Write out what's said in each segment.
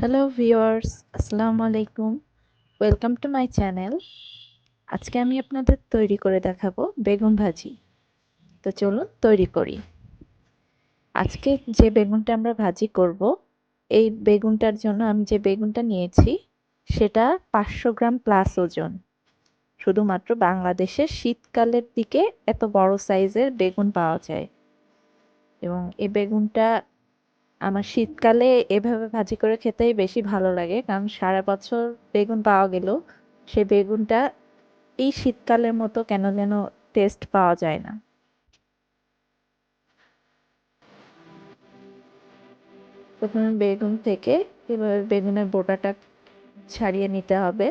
Hello viewers, আসসালামু আলাইকুম। Welcome to my channel. আজকে আমি আপনাদের তৈরি করে দেখাবো বেগুন ভাজি। তো চলুন তৈরি করি। আজকে যে বেগুনটা আমরা ভাজি করব, এই বেগুনটার জন্য আমি যে বেগুনটা নিয়েছি সেটা 500 গ্রাম প্লাস ওজন। শুধুমাত্র বাংলাদেশের শীতকালের দিকে এত বড় সাইজের বেগুন পাওয়া যায় এবং এই বেগুনটা আমার শীতকালে এভাবে ভাজি করে খেতেই বেশি ভালো লাগে, কারণ সারা বছর বেগুন পাওয়া গেলেও সে বেগুনটা এই শীতকালের মতো কেন যেন টেস্ট পাওয়া যায় না। প্রথমে বেগুন থেকে এভাবে বেগুনের বোটাটা ছাড়িয়ে নিতে হবে।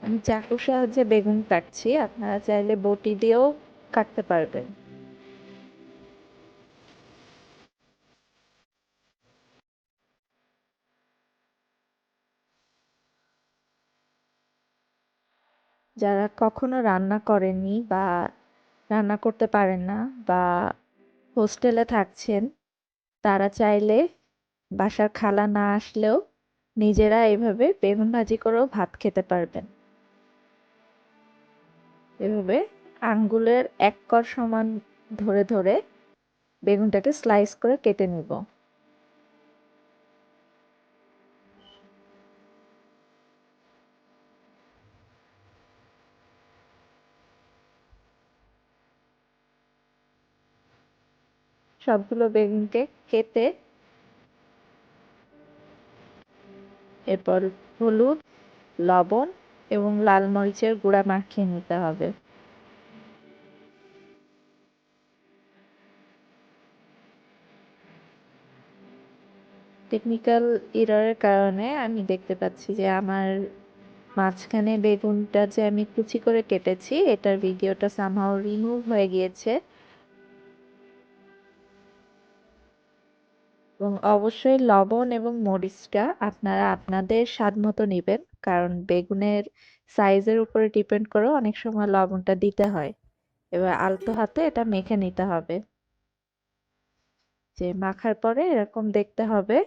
আমি চাকুর সাহায্যে বেগুন কাটছি, আপনারা চাইলে বটি দিয়েও কাটতে পারবেন। যারা কখনো রান্না করেননি বা রান্না করতে পারেন না বা হোস্টেলে থাকছেন, তারা চাইলে বাসার খালা না আসলেও নিজেরা এভাবে বেগুন ভাজি করেও ভাত খেতে পারবেন। এভাবে আঙ্গুলের এক কর সমান ধরে ধরে বেগুনটাকে স্লাইস করে কেটে নিব। সবগুলো বেগুনকে কেটে এরপর হলুদ, লবণ এবং লাল মরিচের গুঁড়া মাখিয়ে নিতে হবে। টেকনিক্যাল এররের কারণে আমি দেখতে পাচ্ছি যে আমার মাঝখানে বেগুনটা যে আমি কুচি করে কেটেছি এটার ভিডিওটা সামহাও রিমুভ হয়ে গিয়েছে। এবং অবশ্যই লবণ এবং মরিচটা আপনারা আপনাদের স্বাদ মতো নেবেন, কারণ বেগুনের সাইজের উপরে ডিপেন্ড করে অনেক সময় লবণটা দিতে হয়। এবার আলতো হাতে এটা মেখে নিতে হবে, যে মাখার পরে এরকম দেখতে হবে।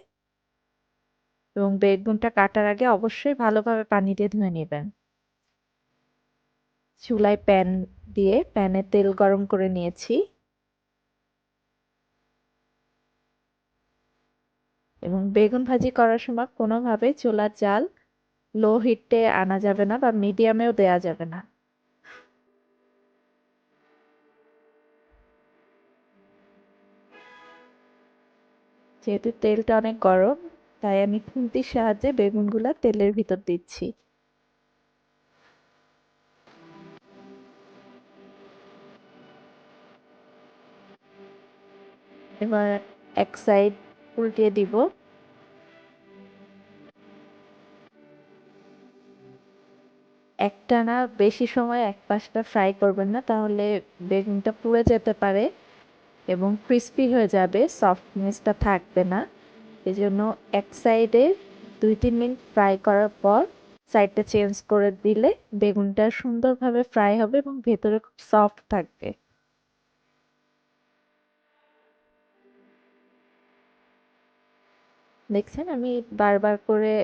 এবং বেগুনটা কাটার আগে অবশ্যই ভালোভাবে পানি দিয়ে ধুয়ে নেবেন। চুলায় প্যান দিয়ে প্যানে তেল গরম করে নিয়েছি এবং বেগুন ভাজি করার সময় কোনোভাবে চুলার জাল লো হিটে আনা যাবে না বা মিডিয়ামেও দেয়া যাবে না। যেহেতু তেলটা অনেক গরম, তাই আমি খুন্তির সাহায্যে বেগুনগুলা তেলের ভিতর দিচ্ছি। এবার এক সাইড উল্টিয়ে দিব। একটানা বেশি সময় এক পাশটা ফ্রাই করবেন না, তাহলে বেগুনটা পুড়ে যেতে পারে এবং ক্রিস্পি হয়ে যাবে, সফটনেসটা থাকবে না। এজন্য এক সাইডে 2-3 মিনিট ফ্রাই করার পর সাইডটা চেঞ্জ করে দিলে বেগুনটা সুন্দরভাবে ফ্রাই হবে এবং ভেতরে খুব সফট থাকবে। দেখছেন আমি বারবার করে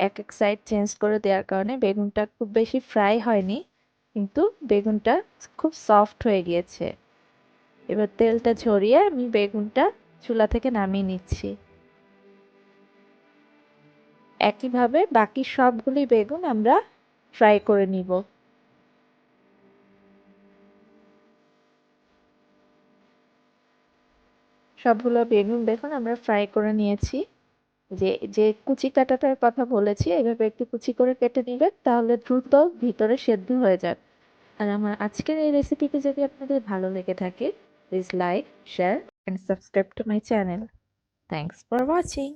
এক এক সাইড চেঞ্জ করে দেওয়ার কারণে বেগুনটা খুব বেশি ফ্রাই হয়নি, কিন্তু বেগুনটা খুব সফট হয়ে গিয়েছে। এবার তেলটা ঝরিয়ে আমি বেগুনটা চুলা থেকে নামিয়ে নিচ্ছি। একইভাবে বাকি সবগুলি বেগুন আমরা ফ্রাই করে নিব। সবগুলো বেগুন দেখুন আমরা ফ্রাই করে নিয়েছি। যে যে কুচি কাটাটার কথা বলেছি এভাবে একটু কুচি করে কেটে নিবেন, তাহলে দ্রুত ভিতরে সেদ্ধ হয়ে যাবে। আর আমার আজকের এই রেসিপিটি যদি আপনাদের ভালো লেগে থাকে, please like, share and subscribe to my channel. Thanks for watching.